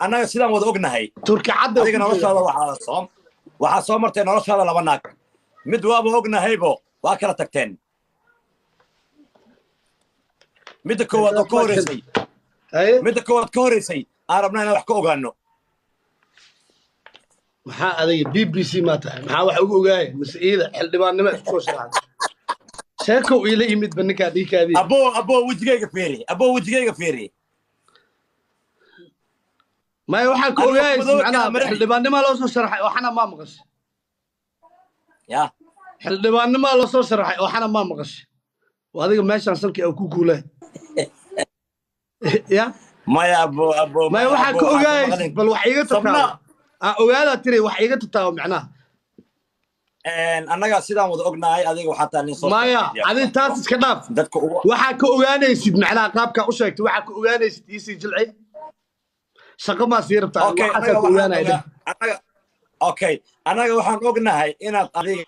annaga sidaan wada ognahay turki cadda adiga noloshaada waxaa soo martay noloshaada laba naag mid waaba ognahaybo waa kala tagteen midda koowaad oo ka horeysay aan rabnaa inaan wax ka ogaano maxaa adiga BBC ma tahay maxaa wax ugu ogaay mas'iida xildhibaannimo isku soo sharaxay sheeko ila yimid banka dhikaadii abo wajigayga feeri ما يوحنا كويس معناها حلبان ما لو صار شرح وحنا ما مقص يا حلبان ما لو صار شرح وحنا ما مقص وهذا ماشي عشان كي أكو له يا ما يا أبو ما يوحنا كويس بل وحيقة تتاو وهذا تري وحيقة تتاو معناها أنا قاعد سيدان وذوقنا هاي هذيك وحتى نصور ما يا هذه تاسس كناف وحنا كويس معناها قابك أشيك وحنا كويس يسي جلعي شقة ما سير بتاع اوكي انا waxaan ognahay inaad adiga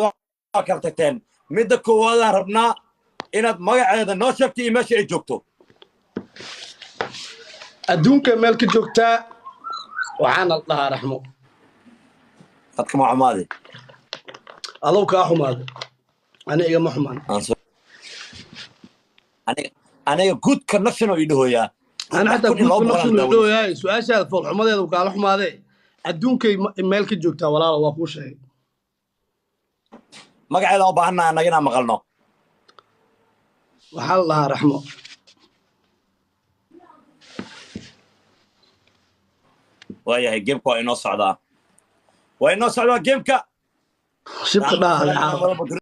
waa kala tagteen midda koowaad aan rabnaa inaad magaceeda noo sheegto iyo meesha ay joogto adduunka meel ka joogtaa waxaan dhahaa raxmo fadka ma xumaade adoo ka xumaade aniga ma xumaan aniga good connection oo idhooyaa أنا حتى كنت نقول له يا سؤال هذا فوق حماده هذا وقال حماده أدون كي مالك جوكتا ولا واقول شيء ما قاعد لو بحنا أنا جينا مقلنا وحال الله رحمه ويا جيمك وينو صعدا جيمك شفت ده